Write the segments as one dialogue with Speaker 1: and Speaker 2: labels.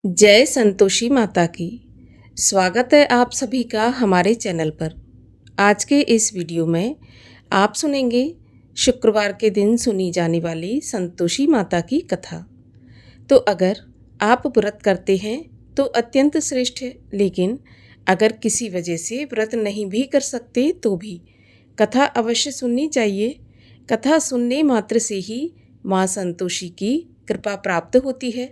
Speaker 1: जय संतोषी माता की। स्वागत है आप सभी का हमारे चैनल पर। आज के इस वीडियो में आप सुनेंगे शुक्रवार के दिन सुनी जाने वाली संतोषी माता की कथा। तो अगर आप व्रत करते हैं तो अत्यंत श्रेष्ठ है, लेकिन अगर किसी वजह से व्रत नहीं भी कर सकते तो भी कथा अवश्य सुननी चाहिए। कथा सुनने मात्र से ही माँ संतोषी की कृपा प्राप्त होती है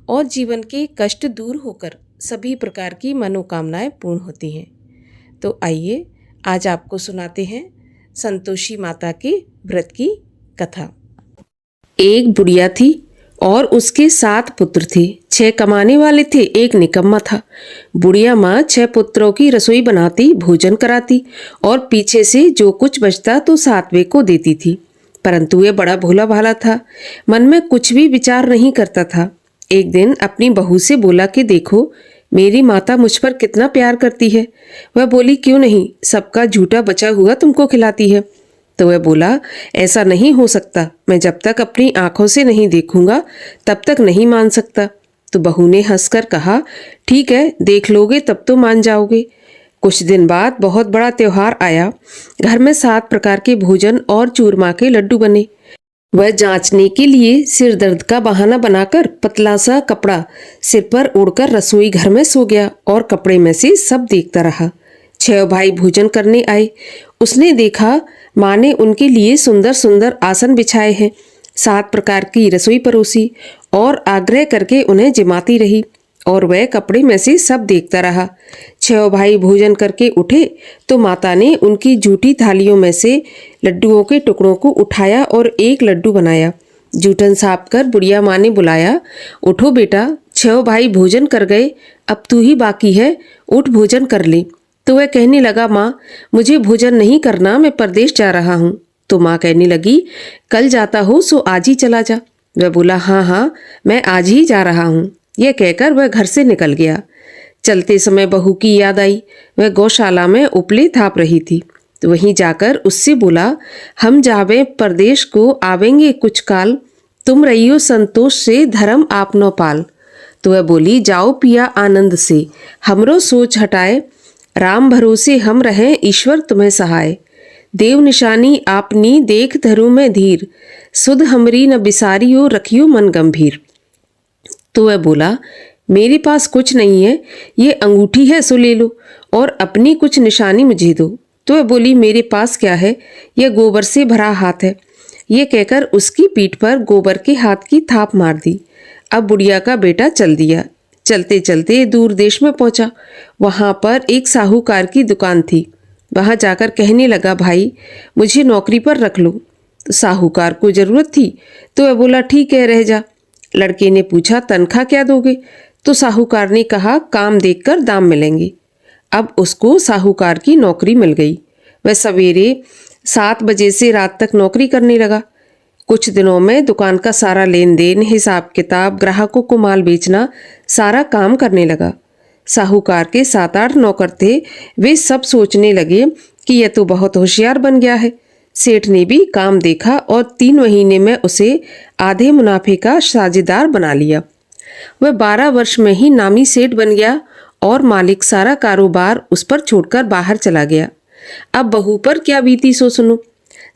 Speaker 1: और जीवन के कष्ट दूर होकर सभी प्रकार की मनोकामनाएं पूर्ण होती हैं। तो आइए आज आपको सुनाते हैं संतोषी माता के व्रत की कथा। एक बुढ़िया थी और उसके 7 पुत्र थे। 6 कमाने वाले थे, एक निकम्मा था। बुढ़िया माँ 6 पुत्रों की रसोई बनाती, भोजन कराती और पीछे से जो कुछ बचता तो 7वें को देती थी। परंतु वह बड़ा भोला भाला था, मन में कुछ भी विचार नहीं करता था। एक दिन अपनी बहू से बोला कि देखो, मेरी माता मुझ पर कितना प्यार करती है। वह बोली, क्यों नहीं, सबका झूठा बचा हुआ तुमको खिलाती है। तो वह बोला, ऐसा नहीं हो सकता, मैं जब तक अपनी आंखों से नहीं देखूंगा तब तक नहीं मान सकता। तो बहू ने हंसकर कहा, ठीक है, देख लोगे तब तो मान जाओगे। कुछ दिन बाद बहुत बड़ा त्योहार आया। घर में 7 प्रकार के भोजन और चूरमा के लड्डू बने। वह जांचने के लिए सिर दर्द का बहाना बनाकर पतला सा कपड़ा सिर पर ओढ़कर रसोई घर में सो गया और कपड़े में से सब देखता रहा। 6 भाई भोजन करने आए। उसने देखा माँ ने उनके लिए सुंदर सुंदर आसन बिछाए हैं, 7 प्रकार की रसोई परोसी और आग्रह करके उन्हें जिमाती रही और वह कपड़े में से सब देखता रहा। 6 भाई भोजन करके उठे तो माता ने उनकी जूठी थालियों में से लड्डुओं के टुकड़ों को उठाया और एक लड्डू बनाया। जूठन साफ कर बुढ़िया माँ ने बुलाया, उठो बेटा, 6 भाई भोजन कर गए, अब तू ही बाकी है, उठ भोजन कर ले। तो वह कहने लगा, माँ मुझे भोजन नहीं करना, मैं परदेश जा रहा हूँ। तो माँ कहने लगी, कल जाता हो सो आज ही चला जा। वह बोला, हाँ हाँ, मैं आज ही जा रहा हूँ। यह कहकर वह घर से निकल गया। चलते समय बहू की याद आई। वह गौशाला में उपले थाप रही थी, तो वहीं जाकर उससे बोला, हम जावे परदेश को आवेंगे कुछ काल, तुम रहियो संतोष से धर्म आपनो पाल। तो वह बोली, जाओ पिया आनंद से, हमरो सोच हटाए, राम भरोसे हम रहें, ईश्वर तुम्हें सहाय। देव निशानी आपनी देख धरू में धीर, सुध हमरी न बिसारियो रखियो मन गंभीर। तो वह बोला, मेरे पास कुछ नहीं है, ये अंगूठी है सो ले लो और अपनी कुछ निशानी मुझे दो। तो वह बोली, मेरे पास क्या है, यह गोबर से भरा हाथ है। ये कहकर उसकी पीठ पर गोबर के हाथ की थाप मार दी। अब बुढ़िया का बेटा चल दिया। चलते चलते दूर देश में पहुंचा। वहां पर एक साहूकार की दुकान थी। वहां जाकर कहने लगा, भाई मुझे नौकरी पर रख लो। तो साहूकार को जरूरत थी, तो वह बोला, ठीक है, रह जा। लड़के ने पूछा, तनख्वाह क्या दोगे? तो साहूकार ने कहा, काम देखकर दाम मिलेंगे। अब उसको साहूकार की नौकरी मिल गई। वह सवेरे 7 बजे से रात तक नौकरी करने लगा। कुछ दिनों में दुकान का सारा लेन देन, हिसाब किताब, ग्राहकों को माल बेचना, सारा काम करने लगा। साहूकार के 7-8 नौकर थे। वे सब सोचने लगे कि यह तो बहुत होशियार बन गया है। सेठ ने भी काम देखा और 3 महीने में उसे आधे मुनाफे का साझेदार बना लिया। वह 12 वर्ष में ही नामी सेठ बन गया और मालिक सारा कारोबार उस पर छोड़कर बाहर चला गया। अब बहू पर क्या बीती सो सुनो।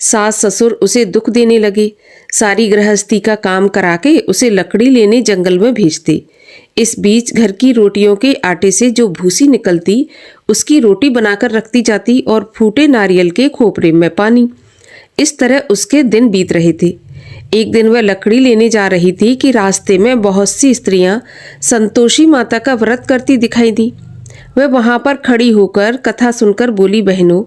Speaker 1: सास ससुर उसे दुख देने लगे। सारी गृहस्थी का काम करा के उसे लकड़ी लेने जंगल में भेजते। इस बीच घर की रोटियों के आटे से जो भूसी निकलती उसकी रोटी बनाकर रखती जाती और फूटे नारियल के खोपरे में पानी। इस तरह उसके दिन बीत रहे थे। एक दिन वह लकड़ी लेने जा रही थी कि रास्ते में बहुत सी स्त्रियां संतोषी माता का व्रत करती दिखाई दी। वह वहां पर खड़ी होकर कथा सुनकर बोली, बहनों,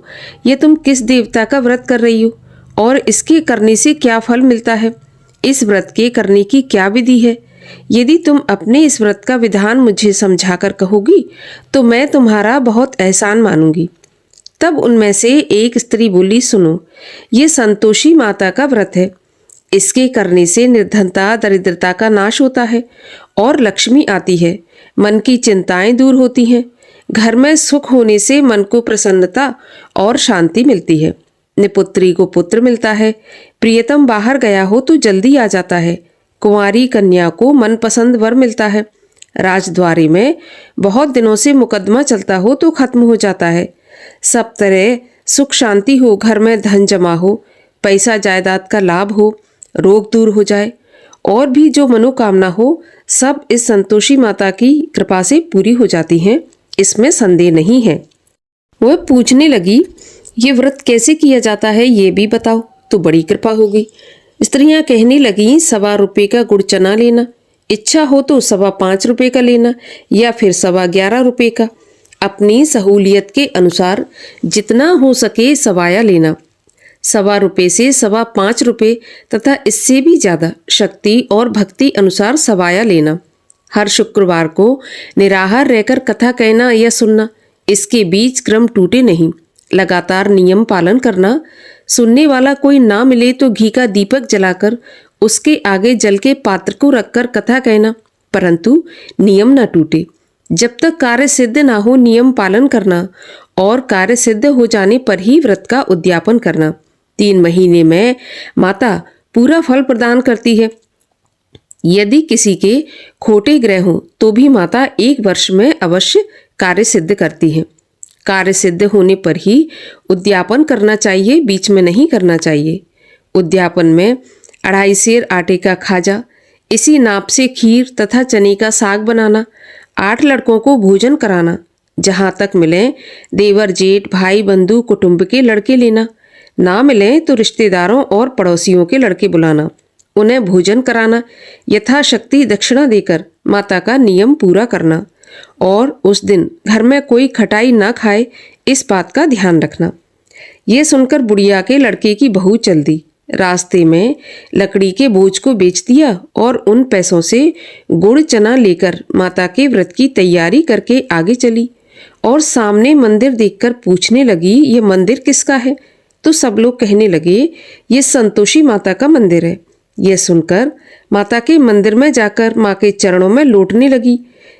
Speaker 1: ये तुम किस देवता का व्रत कर रही हो और इसके करने से क्या फल मिलता है? इस व्रत के करने की क्या विधि है? यदि तुम अपने इस व्रत का विधान मुझे समझाकर कहोगी तो मैं तुम्हारा बहुत एहसान मानूंगी। तब उनमें से एक स्त्री बोली, सुनो, ये संतोषी माता का व्रत है। इसके करने से निर्धनता, दरिद्रता का नाश होता है और लक्ष्मी आती है। मन की चिंताएं दूर होती हैं। घर में सुख होने से मन को प्रसन्नता और शांति मिलती है। निपुत्री को पुत्र मिलता है। प्रियतम बाहर गया हो तो जल्दी आ जाता है। कुंवारी कन्या को मनपसंद वर मिलता है। राजद्वारी में बहुत दिनों से मुकदमा चलता हो तो खत्म हो जाता है। सब तरह सुख शांति हो, घर में धन जमा हो, पैसा जायदाद का लाभ हो, रोग दूर हो जाए और भी जो मनोकामना हो, सब इस संतोषी माता की कृपा से पूरी हो जाती हैं, इसमें संदेह नहीं है। वह पूछने लगी, ये व्रत कैसे किया जाता है ये भी बताओ तो बड़ी कृपा होगी। स्त्रियां कहने लगीं, 1.25 रुपये का गुड़ चना लेना, इच्छा हो तो 5.25 रुपये का लेना या फिर 11.25 रुपये का, अपनी सहूलियत के अनुसार जितना हो सके सवाया लेना। 1.25 रुपये से 5.25 रुपये तथा इससे भी ज़्यादा शक्ति और भक्ति अनुसार सवाया लेना। हर शुक्रवार को निराहार रहकर कथा कहना या सुनना, इसके बीच क्रम टूटे नहीं। लगातार नियम पालन करना। सुनने वाला कोई ना मिले तो घी का दीपक जलाकर उसके आगे जल के पात्र को रखकर कथा कहना, परंतु नियम न टूटे। जब तक कार्य सिद्ध ना हो नियम पालन करना और कार्य सिद्ध हो जाने पर ही व्रत का उद्यापन करना। 3 महीने में माता पूरा फल प्रदान करती है। यदि किसी के खोटे ग्रह हों तो भी माता 1 वर्ष में अवश्य कार्य सिद्ध करती है। कार्य सिद्ध होने पर ही उद्यापन करना चाहिए, बीच में नहीं करना चाहिए। उद्यापन में 2.5 सेर आटे का खाजा, इसी नाप से खीर तथा चने का साग बनाना, 8 लड़कों को भोजन कराना, जहाँ तक मिले देवर जेठ भाई बंधु कुटुंब के लड़के लेना, ना मिले तो रिश्तेदारों और पड़ोसियों के लड़के बुलाना, उन्हें भोजन कराना, यथाशक्ति दक्षिणा देकर माता का नियम पूरा करना और उस दिन घर में कोई खटाई ना खाए, इस बात का ध्यान रखना। ये सुनकर बुढ़िया के लड़के की बहू चल दी। रास्ते में लकड़ी के बोझ को बेच दिया और उन पैसों से गुड़ चना लेकर माता के व्रत की तैयारी करके आगे चली और सामने मंदिर देखकर पूछने लगी, ये मंदिर किसका है? तो सब लोग कहने लगे, ये संतोषी माता का मंदिर है। यह सुनकर माता के मंदिर में जाकर माँ के चरणों में लौटने लगी।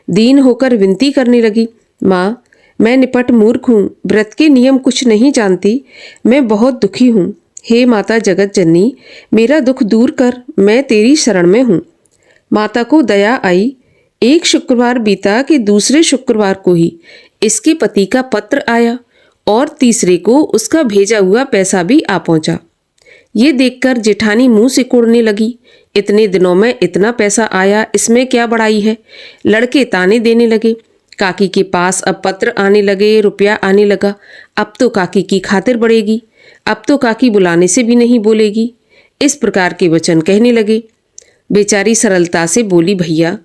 Speaker 1: दीन होकर विनती करने लगी, माँ मैं निपट मूर्ख हूँ, व्रत के नियम कुछ नहीं जानती, मैं बहुत दुखी हूँ। हे माता जगत जननी, मेरा दुख दूर कर, मैं तेरी शरण में हूँ। माता को दया आई। एक शुक्रवार बीता कि दूसरे शुक्रवार को ही इसके पति का पत्र आया और तीसरे को उसका भेजा हुआ पैसा भी आ पहुंचा। ये देखकर जेठानी मुंह सिकोड़ने लगी, इतने दिनों में इतना पैसा आया, इसमें क्या बड़ाई है। लड़के ताने देने लगे। काकी के पास अब पत्र आने लगे, रुपया आने लगा। अब तो काकी की खातिर बढ़ेगी, अब तो काकी बुलाने से भी नहीं बोलेगी। इस प्रकार के वचन कहने लगे। बेचारी सरलता से बोली, भैया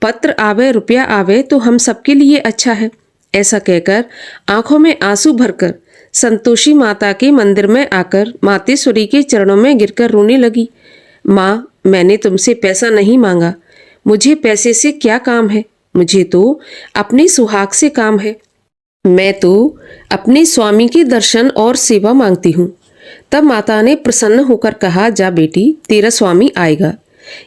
Speaker 1: पत्र आवे रुपया आवे तो हम सबके लिए अच्छा है। ऐसा कहकर आंखों में आंसू भरकर संतोषी माता के मंदिर में आकर मातेश्वरी के चरणों में गिरकर रोने लगी। माँ मैंने तुमसे पैसा नहीं मांगा, मुझे पैसे से क्या काम है, मुझे तो अपने सुहाग से काम है। मैं तो अपने स्वामी के दर्शन और सेवा मांगती हूँ। तब माता ने प्रसन्न होकर कहा, जा बेटी तेरा स्वामी आएगा।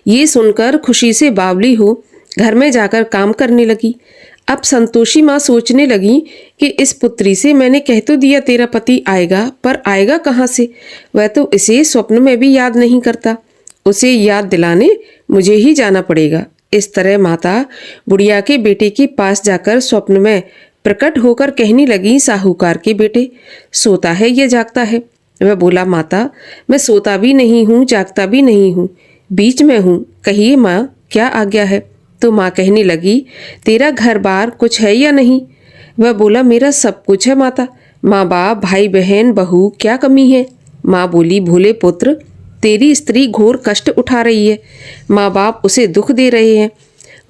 Speaker 1: ये सुनकर खुशी से बावली हो घर में जाकर काम करने लगी। अब संतोषी माँ सोचने लगी कि इस पुत्री से मैंने कह तो दिया तेरा पति आएगा, पर आएगा कहाँ से? वह तो इसे स्वप्न में भी याद नहीं करता, उसे याद दिलाने मुझे ही जाना पड़ेगा। इस तरह माता बुढ़िया के बेटे के पास जाकर स्वप्न में प्रकट होकर कहने लगी, साहूकार के बेटे सोता है या जागता है? वह बोला, माता मैं सोता भी नहीं हूँ जागता भी नहीं हूँ, बीच में हूँ, कहिए माँ क्या आज्ञा है? तो माँ कहने लगी, तेरा घर बार कुछ है या नहीं? वह बोला, मेरा सब कुछ है माता, माँ बाप भाई बहन बहू क्या कमी है? माँ बोली, भोले पुत्र तेरी स्त्री घोर कष्ट उठा रही है, माँ बाप उसे दुख दे रहे हैं,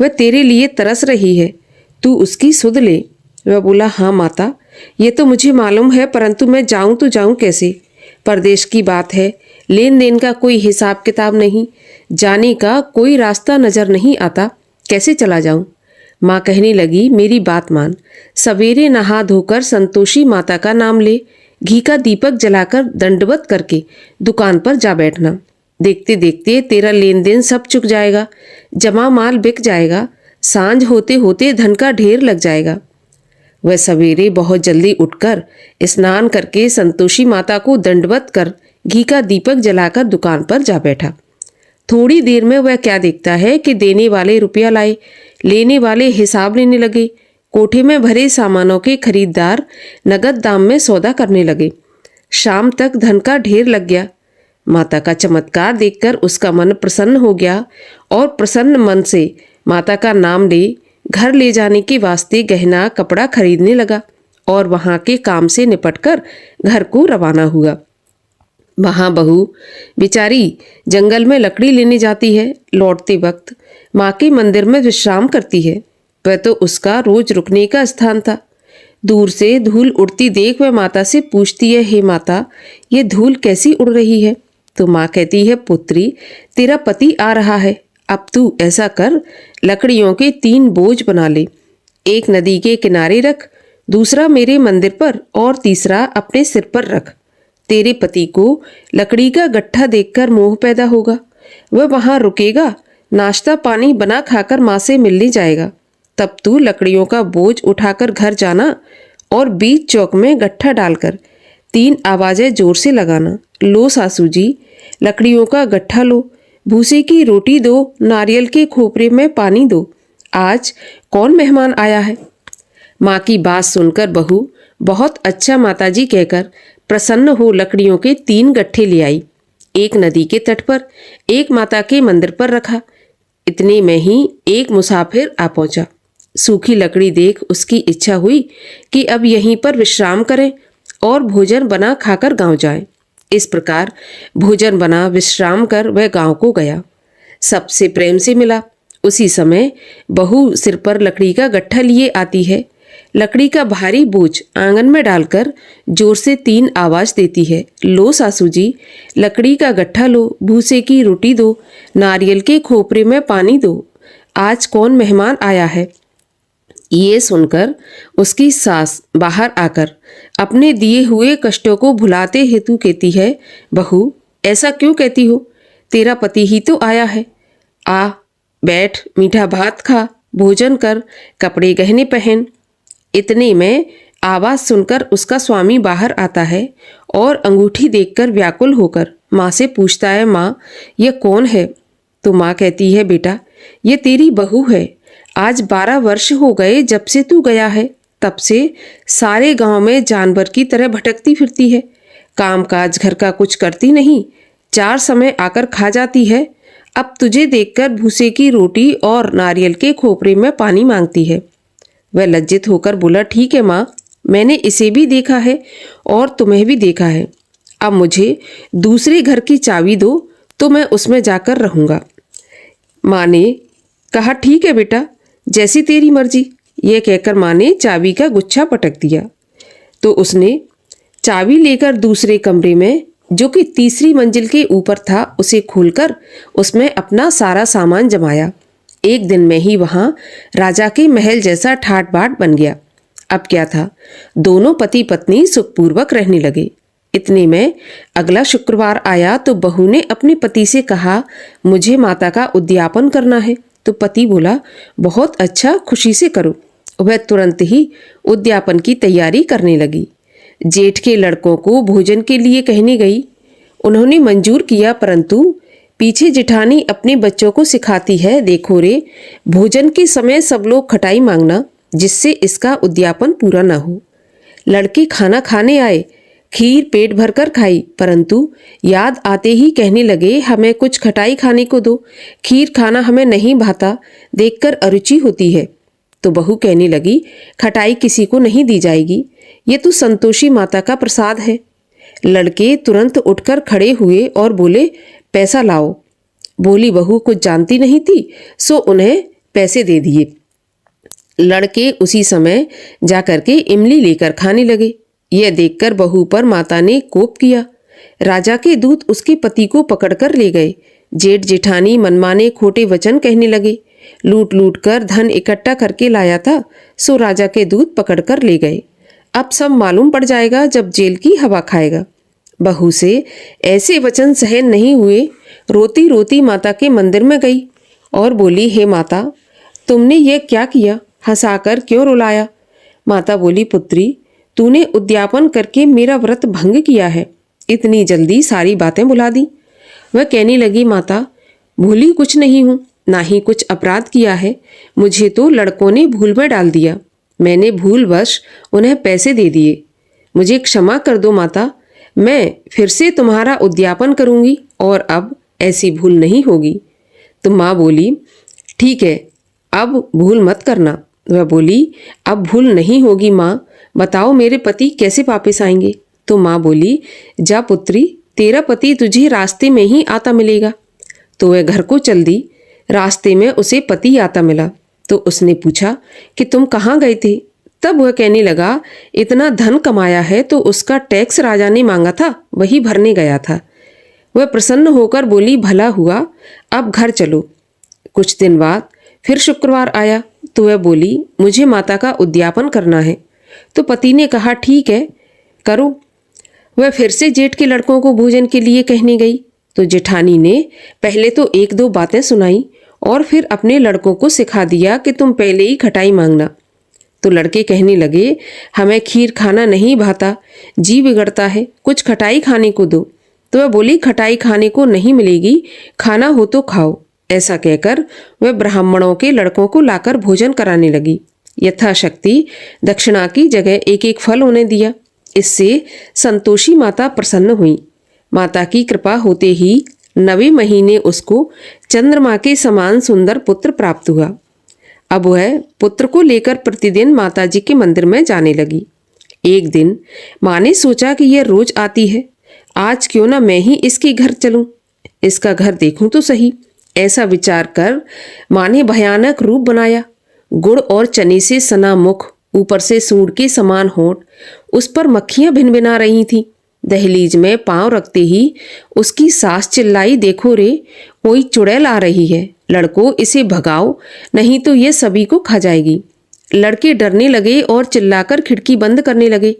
Speaker 1: वह तेरे लिए तरस रही है, तू उसकी सुध ले। वह बोला, हाँ माता ये तो मुझे मालूम है, परंतु मैं जाऊं तो जाऊं कैसे? परदेश की बात है, लेन देन का कोई हिसाब किताब नहीं, जाने का कोई रास्ता नजर नहीं आता, कैसे चला जाऊं? माँ कहने लगी, मेरी बात मान, सवेरे नहा धोकर संतोषी माता का नाम ले, घी का दीपक जलाकर दंडवत करके दुकान पर जा बैठना। देखते देखते तेरा लेन देन सब चुक जाएगा, जमा माल बिक जाएगा, सांझ होते होते धन का ढेर लग जाएगा। वह सवेरे बहुत जल्दी उठकर स्नान करके संतोषी माता को दंडवत कर घी का दीपक जलाकर दुकान पर जा बैठा। थोड़ी देर में वह क्या देखता है कि देने वाले रुपया लाए, लेने वाले हिसाब लेने लगे। कोठे में भरे सामानों के खरीदार नगद दाम में सौदा करने लगे। शाम तक धन का ढेर लग गया। माता का चमत्कार देखकर उसका मन प्रसन्न हो गया और प्रसन्न मन से माता का नाम ले घर ले जाने के वास्ते गहना कपड़ा खरीदने लगा और वहां के काम से निपटकर घर को रवाना हुआ। वहां बहू बेचारी जंगल में लकड़ी लेने जाती है। लौटते वक्त माँ के मंदिर में विश्राम करती है। वह तो उसका रोज रुकने का स्थान था। दूर से धूल उड़ती देख वह माता से पूछती है, हे माता, ये धूल कैसी उड़ रही है? तो माँ कहती है, पुत्री, तेरा पति आ रहा है। अब तू ऐसा कर, लकड़ियों के 3 बोझ बना ले। एक नदी के किनारे रख, दूसरा मेरे मंदिर पर और तीसरा अपने सिर पर रख। तेरे पति को लकड़ी का गट्ठा देखकर मोह पैदा होगा। वह वहां रुकेगा, नाश्ता पानी बना खाकर माँ से मिलने जाएगा। तब तू लकड़ियों का बोझ उठाकर घर जाना और बीच चौक में गट्ठा डालकर 3 आवाजें जोर से लगाना। लो सासू जी, लकड़ियों का गट्ठा लो, भूसे की रोटी दो, नारियल के खोपरे में पानी दो। आज कौन मेहमान आया है? माँ की बात सुनकर बहू बहुत अच्छा माताजी कहकर प्रसन्न हो लकड़ियों के 3 गट्ठे ले आई। एक नदी के तट पर, एक माता के मंदिर पर रखा। इतने में ही एक मुसाफिर आ पहुंचा। सूखी लकड़ी देख उसकी इच्छा हुई कि अब यहीं पर विश्राम करें और भोजन बना खाकर गांव जाए। इस प्रकार भोजन बना विश्राम कर वह गांव को गया। सबसे प्रेम से मिला। उसी समय बहू सिर पर लकड़ी का गट्ठा लिए आती है। लकड़ी का भारी बोझ आंगन में डालकर जोर से 3 आवाज देती है, लो सासू जी, लकड़ी का गट्ठा लो, भूसे की रोटी दो, नारियल के खोपरे में पानी दो। आज कौन मेहमान आया है? ये सुनकर उसकी सास बाहर आकर अपने दिए हुए कष्टों को भुलाते हेतु कहती है, बहू, ऐसा क्यों कहती हो? तेरा पति ही तो आया है। आ बैठ, मीठा भात खा, भोजन कर, कपड़े गहने पहन। इतने में आवाज सुनकर उसका स्वामी बाहर आता है और अंगूठी देखकर व्याकुल होकर माँ से पूछता है, माँ, यह कौन है? तो माँ कहती है, बेटा, ये तेरी बहू है। आज 12 वर्ष हो गए जब से तू गया है। तब से सारे गांव में जानवर की तरह भटकती फिरती है। काम काज घर का कुछ करती नहीं, 4 समय आकर खा जाती है। अब तुझे देखकर भूसे की रोटी और नारियल के खोपरे में पानी मांगती है। वह लज्जित होकर बोला, ठीक है माँ, मैंने इसे भी देखा है और तुम्हें भी देखा है। अब मुझे दूसरे घर की चाबी दो तो मैं उसमें जाकर रहूँगा। माँ ने कहा, ठीक है बेटा, जैसी तेरी मर्जी। यह कहकर माँ ने चाबी का गुच्छा पटक दिया। तो उसने चाबी लेकर दूसरे कमरे में, जो कि तीसरी मंजिल के ऊपर था, उसे खोलकर उसमें अपना सारा सामान जमाया। एक दिन में ही वहां राजा के महल जैसा ठाट बाट बन गया। अब क्या था, दोनों पति पत्नी सुखपूर्वक रहने लगे। इतने में अगला शुक्रवार आया तो बहू ने अपने पति से कहा, मुझे माता का उद्यापन करना है। तो पति बोला, बहुत अच्छा, खुशी से करो। वह तुरंत ही उद्यापन की तैयारी करने लगी। जेठ के लड़कों को भोजन के लिए कहने गई। उन्होंने मंजूर किया, परंतु पीछे जेठानी अपने बच्चों को सिखाती है, देखो रे, भोजन के समय सब लोग खटाई मांगना, जिससे इसका उद्यापन पूरा ना हो। लड़के खाना खाने आए, खीर पेट भरकर खाई, परंतु याद आते ही कहने लगे, हमें कुछ खटाई खाने को दो, खीर खाना हमें नहीं भाता, देखकर अरुचि होती है। तो बहू कहने लगी, खटाई किसी को नहीं दी जाएगी, ये तो संतोषी माता का प्रसाद है। लड़के तुरंत उठकर खड़े हुए और बोले, पैसा लाओ। बोली बहू कुछ जानती नहीं थी, सो उन्हें पैसे दे दिए। लड़के उसी समय जाकर के इमली लेकर खाने लगे। यह देखकर बहू पर माता ने कोप किया। राजा के दूत उसके पति को पकड़कर ले गए। जेठ जेठानी मनमाने खोटे वचन कहने लगे। लूट लूट कर धन इकट्ठा करके लाया था, सो राजा के दूत पकड़कर ले गए। अब सब मालूम पड़ जाएगा जब जेल की हवा खाएगा। बहू से ऐसे वचन सहन नहीं हुए। रोती रोती माता के मंदिर में गई और बोली, हे माता, तुमने ये क्या किया? हंसाकर क्यों रुलाया? माता बोली, पुत्री, तूने उद्यापन करके मेरा व्रत भंग किया है। इतनी जल्दी सारी बातें भुला दी। वह कहने लगी, माता, भूली कुछ नहीं हूँ, ना ही कुछ अपराध किया है। मुझे तो लड़कों ने भूल में डाल दिया। मैंने भूलवश उन्हें पैसे दे दिए। मुझे क्षमा कर दो माता। मैं फिर से तुम्हारा उद्यापन करूंगी और अब ऐसी भूल नहीं होगी। तो माँ बोली, ठीक है, अब भूल मत करना। वह बोली, अब भूल नहीं होगी माँ। बताओ मेरे पति कैसे वापस आएंगे? तो माँ बोली, जा पुत्री, तेरा पति तुझे रास्ते में ही आता मिलेगा। तो वह घर को चल दी। रास्ते में उसे पति आता मिला। तो उसने पूछा कि तुम कहाँ गए थे? तब वह कहने लगा, इतना धन कमाया है तो उसका टैक्स राजा ने मांगा था, वही भरने गया था। वह प्रसन्न होकर बोली, भला हुआ, अब घर चलो। कुछ दिन बाद फिर शुक्रवार आया तो वह बोली, मुझे माता का उद्यापन करना है। तो पति ने कहा, ठीक है, करो। वह फिर से जेठ के लड़कों को भोजन के लिए कहने गई तो जेठानी ने पहले तो एक दो बातें सुनाई और फिर अपने लड़कों को सिखा दिया कि तुम पहले ही खटाई मांगना। तो लड़के कहने लगे, हमें खीर खाना नहीं भाता, जी बिगड़ता है, कुछ खटाई खाने को दो। तो वह बोली, खटाई खाने को नहीं मिलेगी, खाना हो तो खाओ। ऐसा कहकर वह ब्राह्मणों के लड़कों को लाकर भोजन कराने लगी। यथाशक्ति दक्षिणा की जगह एक एक फल उन्हें दिया। इससे संतोषी माता प्रसन्न हुई। माता की कृपा होते ही 9वें महीने उसको चंद्रमा के समान सुंदर पुत्र प्राप्त हुआ। अब वह पुत्र को लेकर प्रतिदिन माताजी के मंदिर में जाने लगी। एक दिन माँ ने सोचा कि यह रोज आती है, आज क्यों ना मैं ही इसके घर चलूं, इसका घर देखूं तो सही। ऐसा विचार कर माँ ने भयानक रूप बनाया। गुड़ और चने से सना मुख, ऊपर से सूंड के समान होंठ, उस पर मक्खियां भिनभिना रही थीं। दहलीज में पांव रखते ही उसकी सास चिल्लाई, देखो रे, कोई चुड़ैल आ रही है, लड़कों इसे भगाओ, नहीं तो ये सभी को खा जाएगी। लड़के डरने लगे और चिल्लाकर खिड़की बंद करने लगे।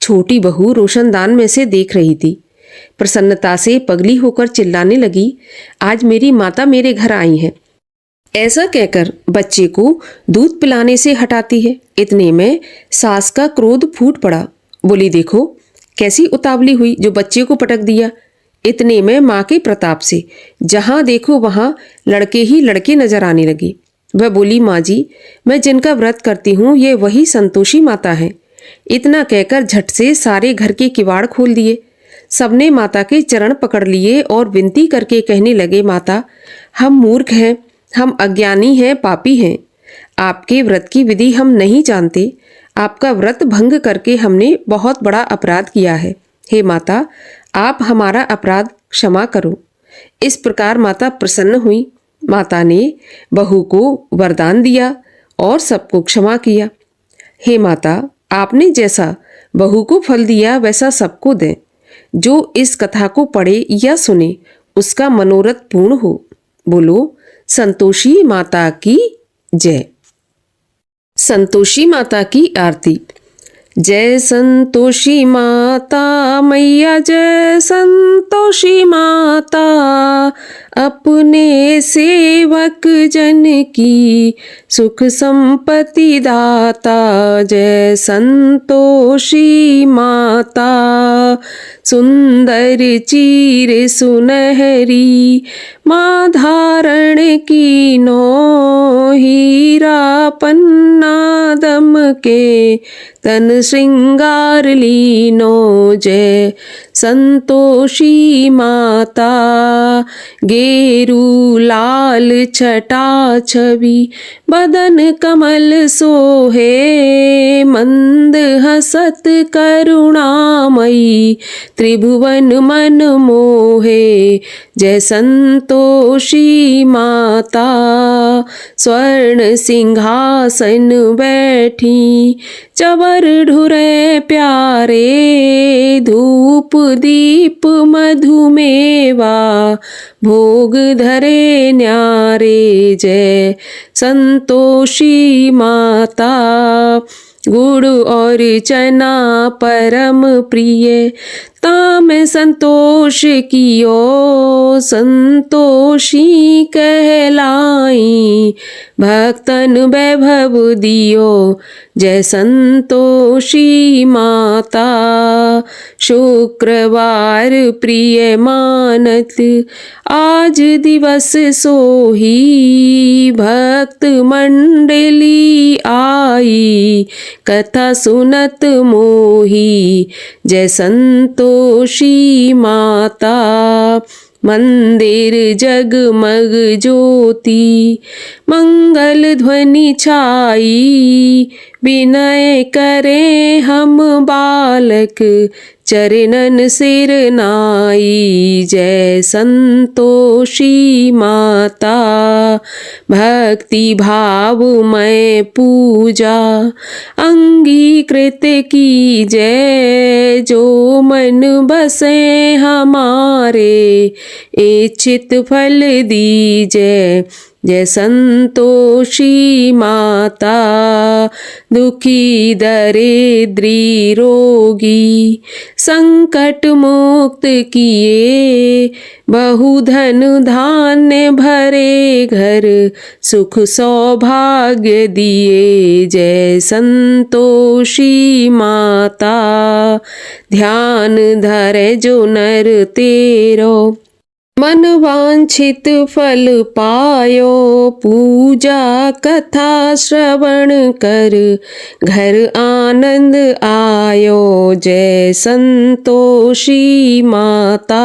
Speaker 1: छोटी बहू रोशनदान में से देख रही थी। प्रसन्नता से पगली होकर चिल्लाने लगी, आज मेरी माता मेरे घर आई है। ऐसा कहकर बच्चे को दूध पिलाने से हटाती है। इतने में सास का क्रोध फूट पड़ा। बोली, देखो कैसी उतावली हुई जो बच्चे को पटक दिया। इतने में माँ के प्रताप से जहां देखो वहां लड़के ही लड़के नजर आने लगे। वह बोली, माँ जी, मैं जिनका व्रत करती हूँ ये वही संतोषी माता है। इतना कहकर झट से सारे घर के किवाड़ खोल दिए। सबने माता के चरण पकड़ लिए और विनती करके कहने लगे, माता, हम मूर्ख हैं, हम अज्ञानी हैं, पापी हैं। आपके व्रत की विधि हम नहीं जानते। आपका व्रत भंग करके हमने बहुत बड़ा अपराध किया है। हे माता, आप हमारा अपराध क्षमा करो। इस प्रकार माता प्रसन्न हुई। माता ने बहू को वरदान दिया और सबको क्षमा किया। हे माता, आपने जैसा बहू को फल दिया वैसा सबको दें। जो इस कथा को पढ़े या सुने उसका मनोरथ पूर्ण हो। बोलो संतोषी माता की जय। संतोषी माता की आरती। जय संतोषी माता मैया, जय संतोषी माता, अपने सेवक जन की सुख संपत्ति दाता। जय संतोषी माता, सुंदर चीर सुनहरी माँ धारण की नो, हीरा पन्ना दम के तन श्रृंगार लीनो। जय संतोषी माता, गेरू लाल छटा छवि बदन कमल सोहे, मंद हसत करुणामयी त्रिभुवन मन मोहे। जय संतोषी माता, स्वर्ण सिंहासन बैठी चवर ढुरे प्यारे, धूप दीप मधुमेवा भोग धरे न्यारे। जय संतोषी माता, गुड़ और चना परम प्रिय, ताम संतोष कियो संतोषी कहलाई। भक्तन वैभव दियो जय संतोषी माता। शुक्रवार प्रिय मानत आज दिवस सोही, भक्त मंडली आई कथा सुनत मोही। जय संतोषी माता। मंदिर जगमग ज्योति मंगल ध्वनि छाई, विनय करे हम बालक चरणन सिर नाई। जय संतोषी माता। भक्ति भावमय पूजा अंगीकृत की जय, जो मन बसे हमारे इच्छित फल दीजै। जय संतोषी माता। दुखी दरिद्री रोगी संकट मुक्त किए, बहुधन धान्य भरे घर सुख सौभाग्य दिए। जय संतोषी माता। ध्यान धरे जो नर तेरो, मन वांछित फल पायो। पूजा कथा श्रवण कर घर आनंद आयो। जय संतोषी माता।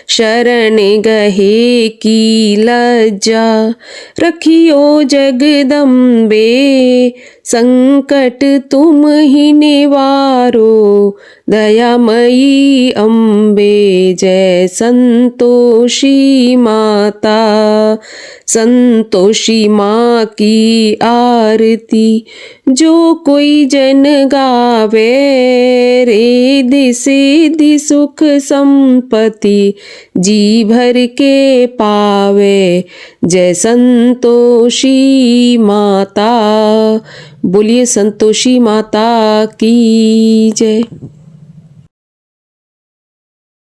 Speaker 1: शरण गहे की लज्जा रखियो जगदम्बे, संकट तुम ही निवारो दयामयी अम्बे। जय संतोषी माता। संतोषी माँ की आरती जो कोई जन गावे, रिद्धि सिद्धि सुख संपत्ति जी भर के पावे। जय संतोषी माता। बोलिए संतोषी माता की जय।